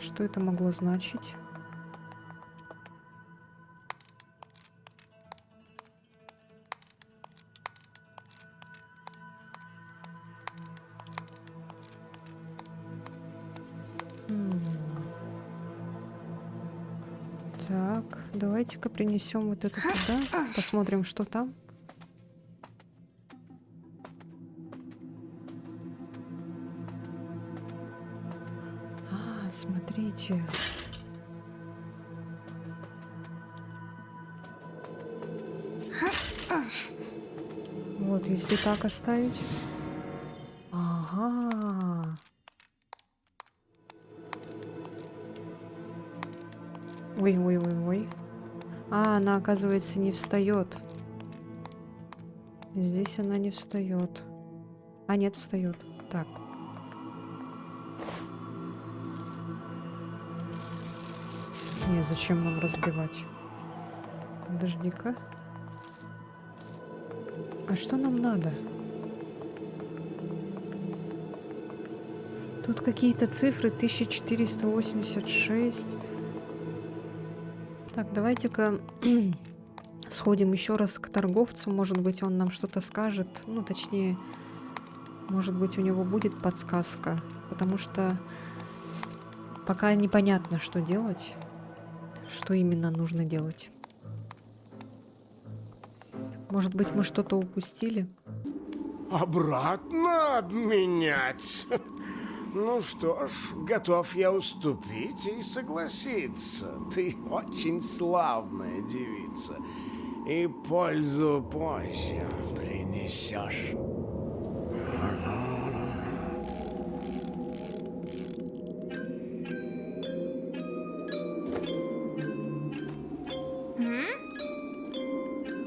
A: Что это могло значить? Так, давайте-ка принесем вот это туда, посмотрим, что там. Смотрите. Вот, если так оставить. Ага. Ой. А, она, оказывается, не встает. Здесь она не встает. А, нет, встает. Так. Нет, зачем нам разбивать? Подожди-ка. А что нам надо? Тут какие-то цифры 1486. Так, давайте-ка сходим еще раз к торговцу. Может быть, он нам что-то скажет. Ну, точнее, может быть, у него будет подсказка. Потому что пока непонятно, что делать. Что именно нужно делать. Может быть, мы что-то упустили?
D: Обратно обменять? Ну что ж, готов я уступить и согласиться. Ты очень славная девица. И пользу позже принесешь.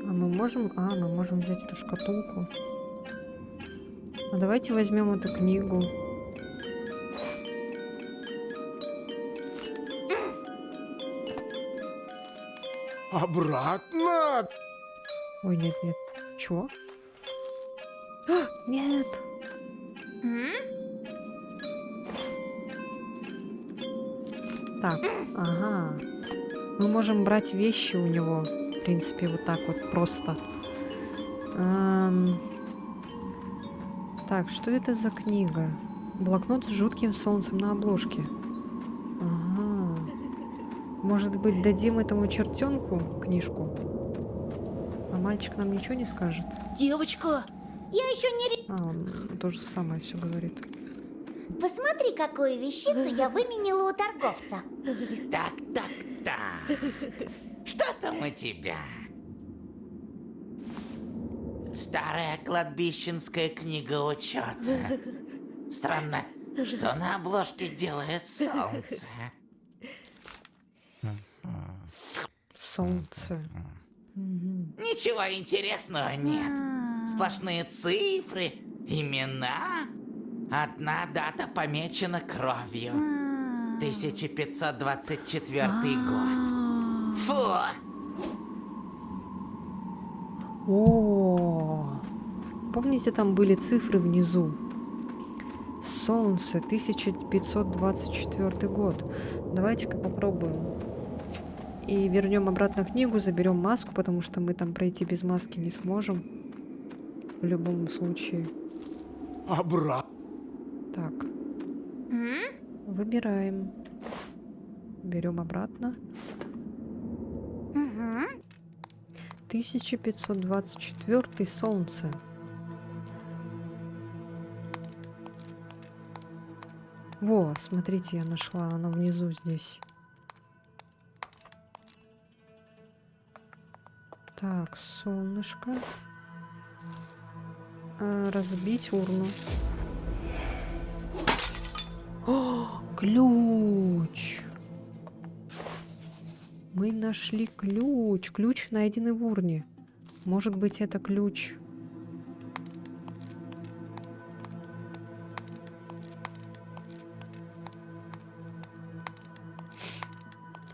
A: Мы можем взять эту шкатулку. А давайте возьмем эту книгу.
D: Обратно?
A: Ой, нет. Чё? Нет. Так, ага. Мы можем брать вещи у него. В принципе, вот так вот просто. Так, что это за книга? Блокнот с жутким солнцем на обложке. Ага. Может быть, дадим этому чертенку книжку? А мальчик нам ничего не скажет?
E: Девочка!
B: Я еще не...
A: А, он то же самое все говорит.
B: Посмотри, какую вещицу я выменила у торговца.
C: Так. Что там у тебя? Старая кладбищенская книга учета. Странно, что на обложке делает солнце.
A: Солнце.
C: Ничего интересного нет. Сплошные цифры, имена. Одна дата помечена кровью. 1524 год. Фу!
A: О, помните, там были цифры внизу? Солнце, 1524 год. Давайте-ка попробуем. И вернем обратно книгу, заберем маску, потому что мы там пройти без маски не сможем. В любом случае.
D: Обратно.
A: Так. Выбираем. Берем обратно. 1524 солнце. Во, смотрите, я нашла, оно внизу здесь. Так, солнышко. Разбить урну. О, ключ! Мы нашли ключ. Ключ, найденный в урне. Может быть, это ключ.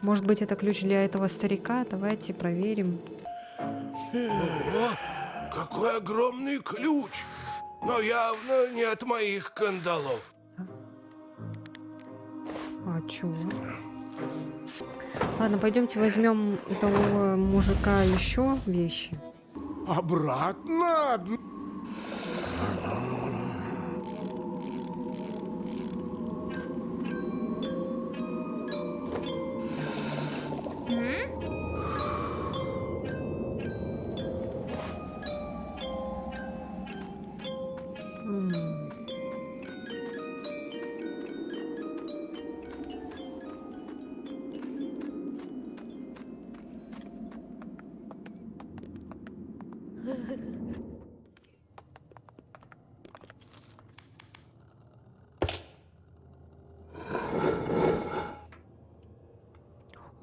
A: Может быть, это ключ для этого старика? Давайте проверим.
F: Какой огромный ключ! Но явно не от моих кандалов.
A: А чего? Ладно, пойдемте возьмем у того мужика еще вещи.
D: Обратно.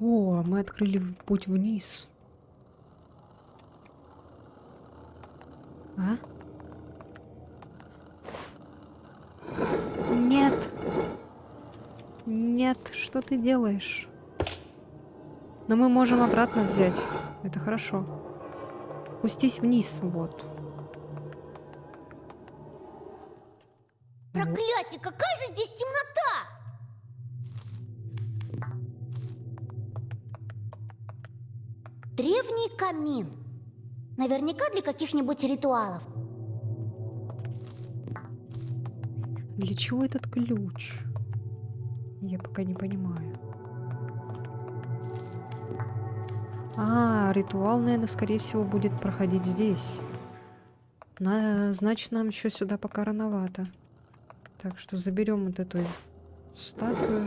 A: О, мы открыли путь вниз. А? Нет. Нет, что ты делаешь? Но мы можем обратно взять. Это хорошо. Спустись вниз, вот.
B: Проклятие, какая же здесь темнота! Древний камин. Наверняка для каких-нибудь ритуалов.
A: Для чего этот ключ? Я пока не понимаю. А, ритуал, наверное, скорее всего, будет проходить здесь. Значит, нам еще сюда пока рановато. Так что заберем вот эту статую.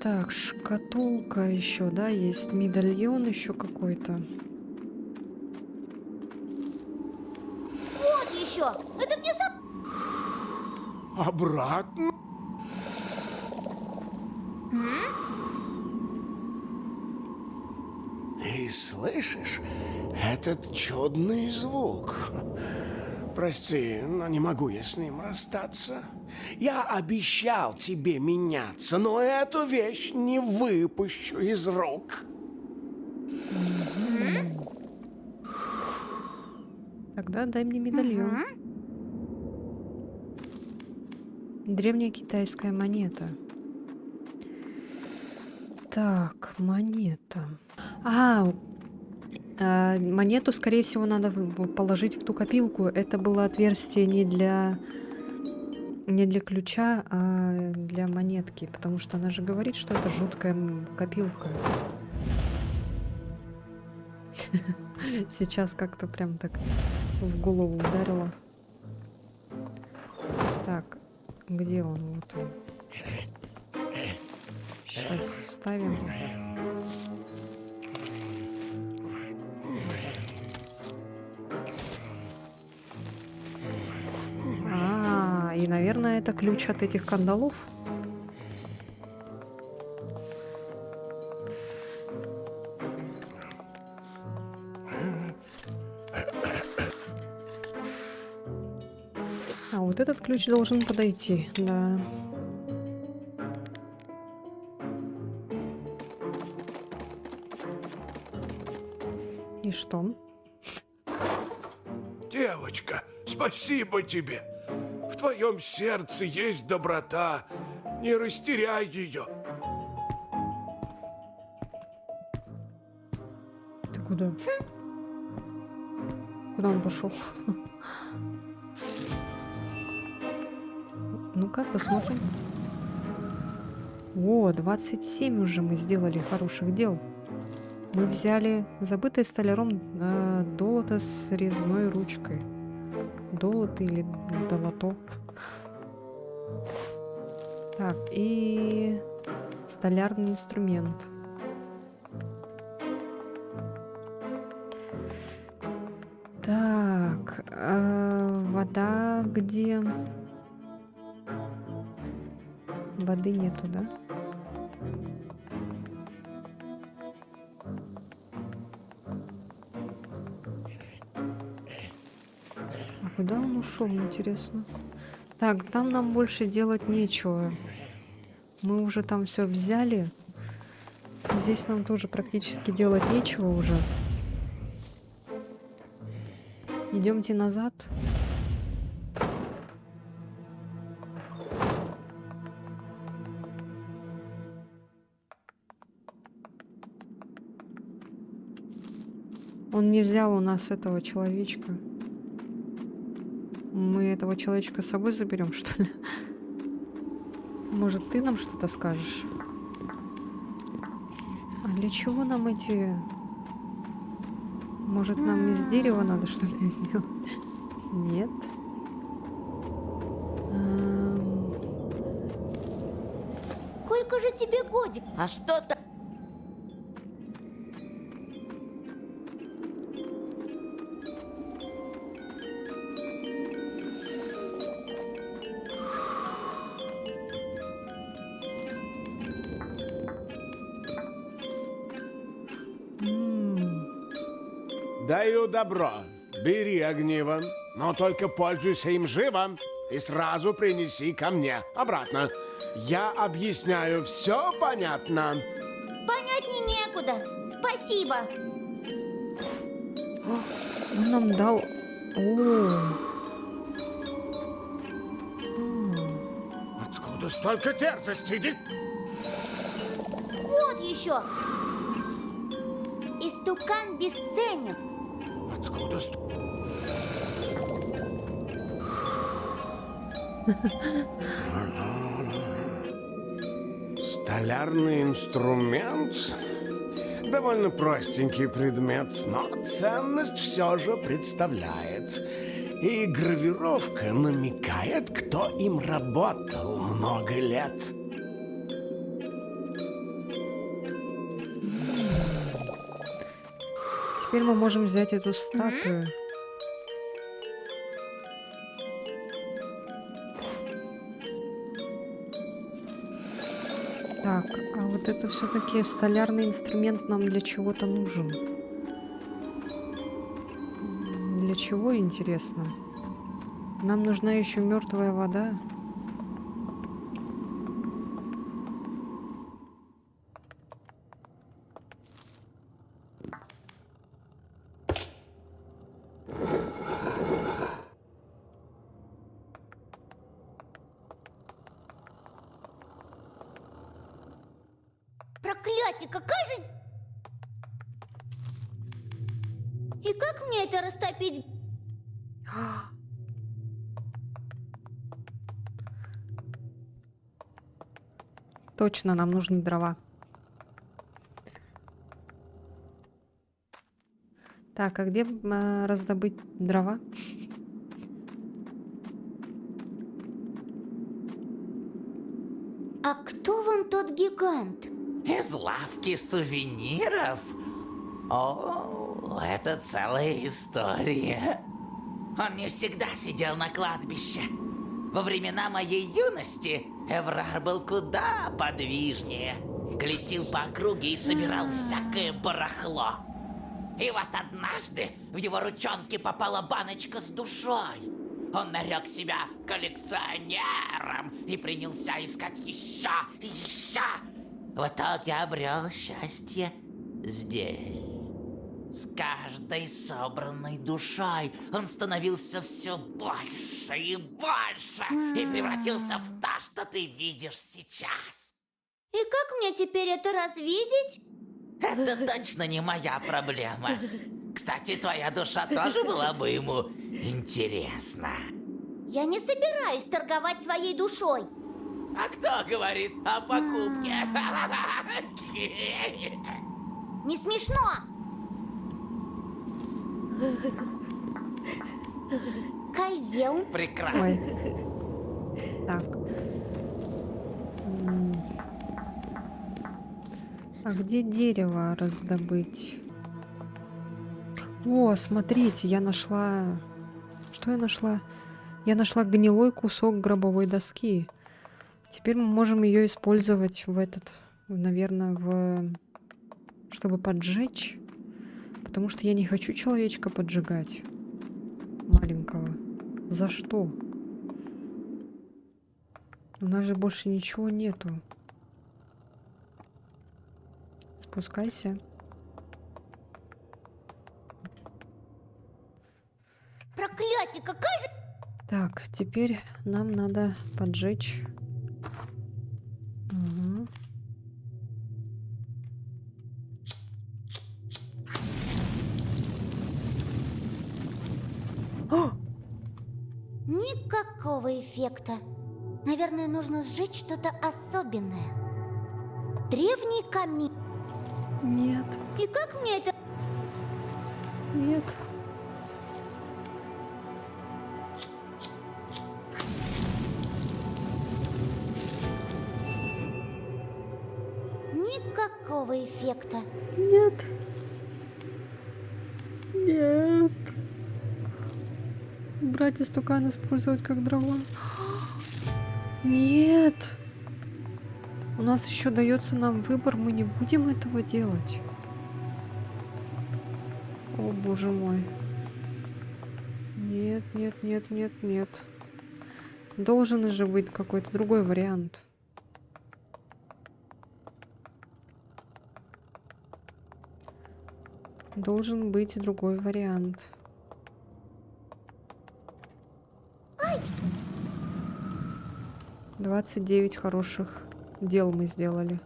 A: Так, шкатулка еще, да, есть медальон еще какой-то.
B: Вот еще! Это мне
D: Обратно. Ты слышишь этот чудный звук? Прости, но не могу я с ним расстаться. Я обещал тебе меняться, но эту вещь не выпущу из рук.
A: Тогда дай мне медальон. Древняя китайская монета. Так, монета. Монету, скорее всего, надо положить в ту копилку. Это было отверстие не для ключа, а для монетки. Потому что она же говорит, что это жуткая копилка. Сейчас как-то прям так в голову ударило. Так, где он? Вот он. Сейчас вставим. И, наверное, это ключ от этих кандалов. А вот этот ключ должен подойти, да. И что?
F: Девочка, спасибо тебе. В твоем сердце есть доброта. Не растеряй ее.
A: Ты куда? Куда он пошел? Ну-ка, посмотрим. О, 27 уже мы сделали хороших дел. Мы взяли забытое столяром долото с резной ручкой. Долото или долото. Так, и столярный инструмент. Так, вода где? Воды нету, да? А куда он ушел, интересно? Так, там нам больше делать нечего. Мы уже там все взяли. Здесь нам тоже практически делать нечего уже. Идемте назад. Он не взял у нас этого человечка. Мы этого человечка с собой заберем, что ли? Может, ты нам что-то скажешь? А для чего нам эти... Может, нам из дерева надо что-то сделать? Нет.
B: Сколько же тебе годик?
E: А что то?
D: Даю добро. Бери огниво, но только пользуйся им живо и сразу принеси ко мне обратно. Я объясняю, все понятно?
B: Понятней некуда. Спасибо.
A: Он нам дал... О,
D: Откуда столько дерзости? Иди.
B: Вот еще. Истукан бесценен.
D: Откуда Столярный инструмент? Довольно простенький предмет, но ценность все же представляет. И гравировка намекает, кто им работал много лет.
A: теперь мы можем взять эту статую. Так, а вот это все-таки столярный инструмент нам для чего-то нужен. Для чего, интересно? Нам нужна еще мертвая вода.
B: Проклятие, какая же... И как мне это растопить?
A: Точно, нам нужны дрова. Так, а где раздобыть дрова?
B: А кто вон тот гигант?
C: Из лавки сувениров? О, это целая история. Он не всегда сидел на кладбище. Во времена моей юности Эврар был куда подвижнее. Колесил по округе и собирал всякое барахло. И вот однажды в его ручонки попала баночка с душой. Он нарек себя коллекционером и принялся искать еще и еще. В итоге обрел счастье здесь. С каждой собранной душой он становился все больше и больше и превратился в то, что ты видишь сейчас.
B: И как мне теперь это развидеть?
C: Это точно не моя проблема. Кстати, твоя душа тоже была бы ему интересна.
B: Я не собираюсь торговать своей душой.
C: А кто говорит о покупке?
B: Не смешно. Колье.
C: Прекрасно.
A: Ой. Так. А где дерево раздобыть? О, смотрите, я нашла... Что я нашла? Я нашла гнилой кусок гробовой доски. Теперь мы можем ее использовать в этот, наверное, чтобы поджечь. Потому что я не хочу человечка поджигать. Маленького. За что? У нас же больше ничего нету. Спускайся.
B: Проклятие, какая же...
A: Так, теперь нам надо поджечь. Угу. О!
B: Никакого эффекта. Наверное, нужно сжечь что-то особенное. Древний камин.
A: Нет,
B: И как мне это...
A: нет.
B: Никакого эффекта.
A: Нет. Нет. Брать истукан использовать как дрова. Нет. У нас еще дается нам выбор, мы не будем этого делать. О, боже мой. Нет, нет, нет, нет, нет. Должен же быть какой-то другой вариант. Должен быть другой вариант.
B: Ай!
A: 29 хороших дел мы сделали.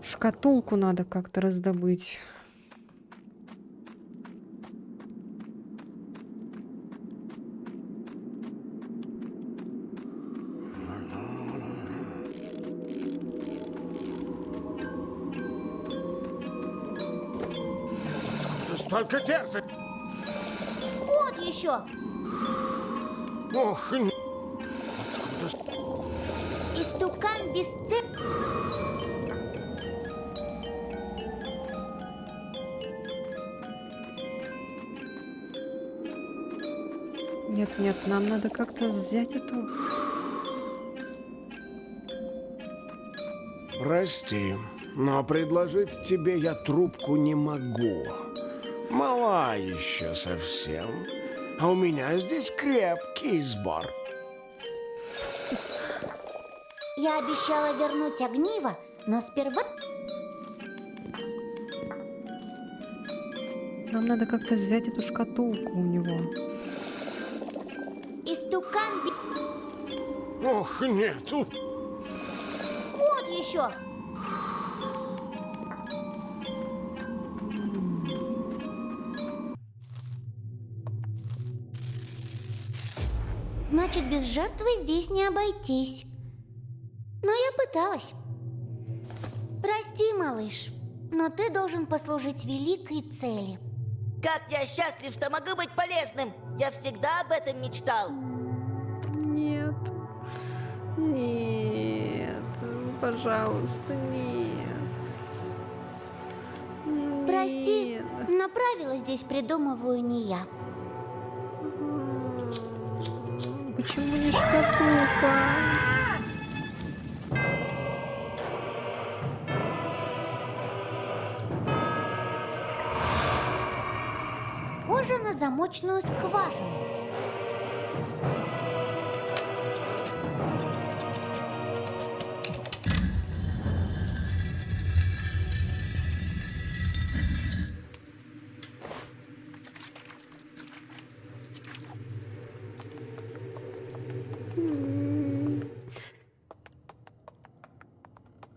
A: Шкатулку надо как-то раздобыть.
D: Столько дерзать!
B: Вот еще.
D: Ох,
B: Истукан без цепи.
A: Нет, нет, нам надо как-то взять эту...
D: прости, но предложить тебе я трубку не могу. Мала еще совсем. А у меня здесь крепкий сбор.
B: Я обещала вернуть огниво, но сперва...
A: Нам надо как-то взять эту шкатулку у него.
B: Истукан без...
D: Ох, нет.
B: еще. Значит, без жертвы здесь не обойтись. Но я пыталась. Прости, малыш, но ты должен послужить великой цели.
E: Как я счастлив, что могу быть полезным! Я всегда об этом мечтал.
A: Нет. Нет. Пожалуйста, нет.
B: Прости,
A: Нет.
B: но правила здесь придумываю не я.
A: Почему не шкатулка?
B: Похоже на замочную скважину.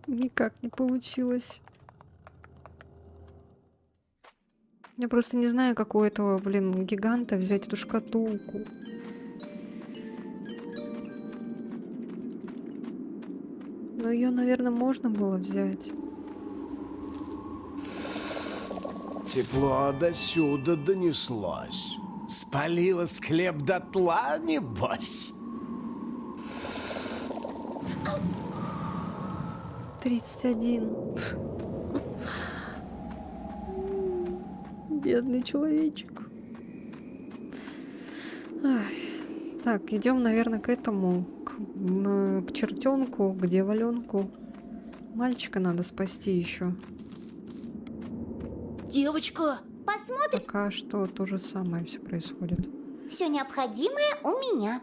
A: Никак не получилось. Я просто не знаю, как у этого, блин, гиганта взять эту шкатулку. Но ее, наверное, можно было взять.
D: Тепло досюда донеслось. Спалила склеп дотла, небось.
A: 31. Бедный человечек. Ай. Так, идем, наверное, к этому, к чертенку, к дьяволенку. Мальчика надо спасти еще.
E: Девочка!
B: Посмотрим.
A: Пока что то же самое все происходит.
B: Все необходимое у меня.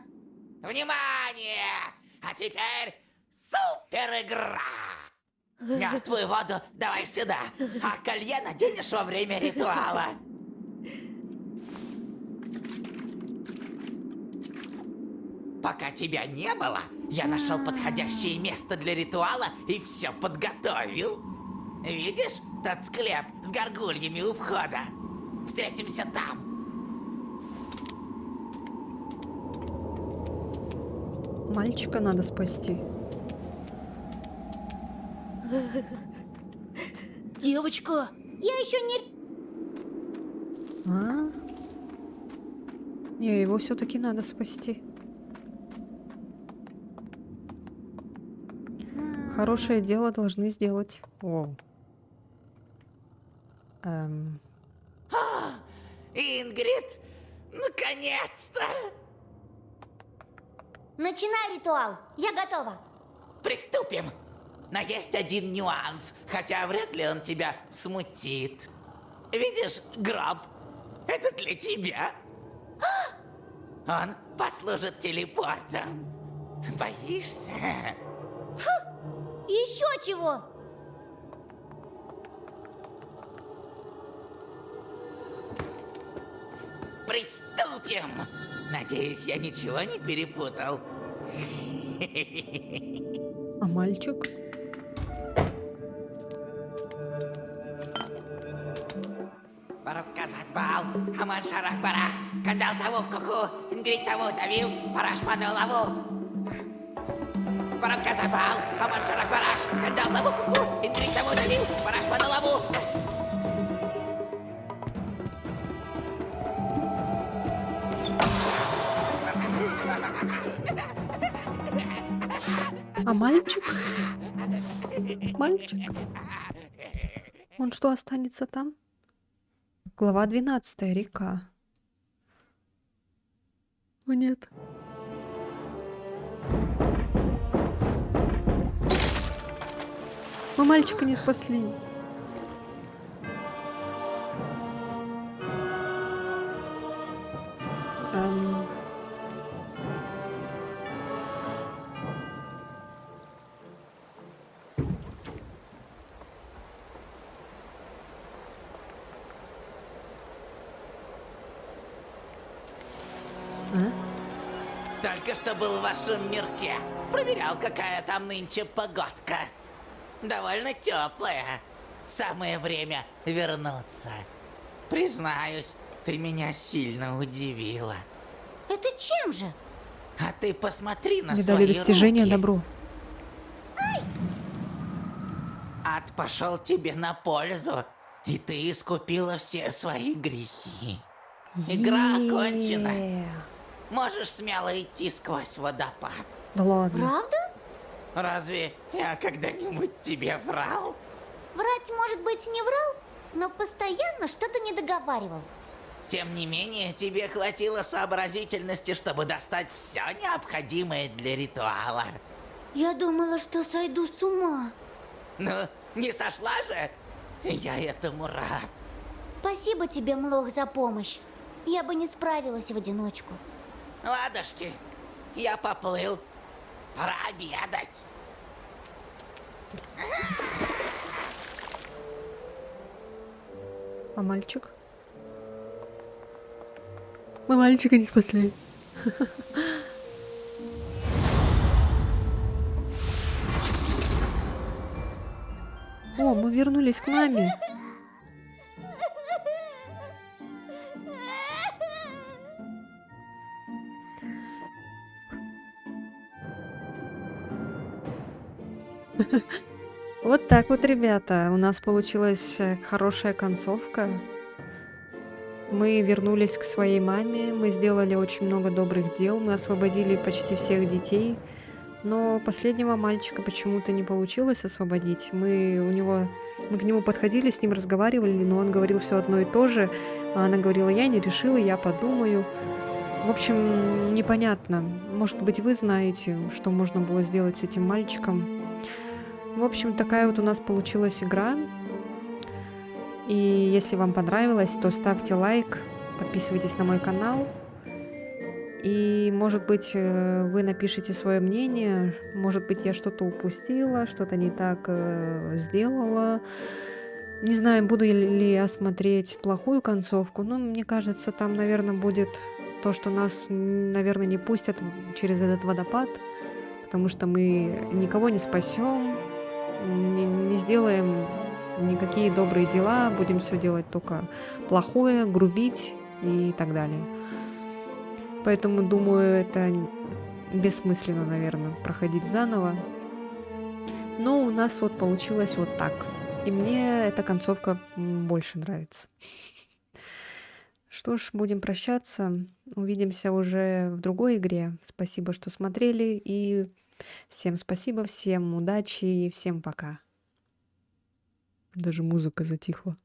C: Внимание! А теперь супер игра! Мертвую воду давай сюда, а колье наденешь во время ритуала. Пока тебя не было, я нашел подходящее место для ритуала и все подготовил. Видишь тот склеп с горгульями у входа? Встретимся там.
A: Мальчика надо спасти.
E: Девочка!
B: Я еще не...
A: А? Не, его все-таки надо спасти. Хорошее дело должны сделать. О.
C: Ингрид, наконец-то!
B: Начинай ритуал. Я готова.
C: Приступим. Но есть один нюанс, хотя вряд ли он тебя смутит. Видишь гроб? Это для тебя. Он послужит телепортом. Боишься?
B: Еще чего?
C: Приступим. Надеюсь, я ничего не перепутал.
A: А мальчик?
C: Бараб казат бал, аман шарах бара, кандал заву куку, ингрид тому давил, параш панел лаву. Бараб казат бал, аман шарах бара, кандал заву куку, ингрид тому давил, параш панел лаву.
A: А мальчик? Мальчик? Он что, останется там? Глава 12. Река. О, нет. Мы мальчика не спасли. Эм.
C: Только что был в вашем мирке. Проверял, какая там нынче погодка. довольно теплая. Самое время вернуться. Признаюсь, ты меня сильно удивила.
B: Это чем же?
C: А ты посмотри на
A: Медали
C: свои
A: достижения
C: руки.
A: добро.
C: Ад пошел тебе на пользу, и ты искупила все свои грехи. Игра окончена.
A: Е.
C: Можешь смело идти сквозь водопад.
A: Да ладно.
B: Правда?
C: Разве я когда-нибудь тебе врал?
B: Врать, может быть, не врал, но постоянно что-то не договаривал.
C: Тем не менее, тебе хватило сообразительности, чтобы достать все необходимое для ритуала.
B: Я думала, что сойду с ума.
C: Ну, не сошла же? Я этому рад.
B: Спасибо тебе, Млох, за помощь. Я бы не справилась в одиночку.
C: Ладушки, я поплыл. Пора обедать.
A: А мальчик? Мы мальчика не спасли. О, мы вернулись к маме. Вот так вот, ребята, у нас получилась хорошая концовка. Мы вернулись к своей маме, мы сделали очень много добрых дел, мы освободили почти всех детей, но последнего мальчика почему-то не получилось освободить. Мы к нему подходили, с ним разговаривали, но он говорил все одно и то же, а она говорила: я не решила, я подумаю. В общем, непонятно. Может быть, вы знаете, что можно было сделать с этим мальчиком. В общем, такая вот у нас получилась игра. И если вам понравилось, то ставьте лайк, подписывайтесь на мой канал. И, может быть, вы напишите свое мнение. Может быть, я что-то упустила, что-то не так сделала. Не знаю, буду ли я смотреть плохую концовку, но мне кажется, там, наверное, будет то, что нас, наверное, не пустят через этот водопад, потому что мы никого не спасем, не сделаем никакие добрые дела, будем все делать только плохое, грубить и так далее. Поэтому, думаю, это бессмысленно, наверное, проходить заново. Но у нас вот получилось вот так. И мне эта концовка больше нравится. Что ж, будем прощаться. Увидимся уже в другой игре. Спасибо, что смотрели. И всем спасибо, всем удачи и всем пока. Даже музыка затихла.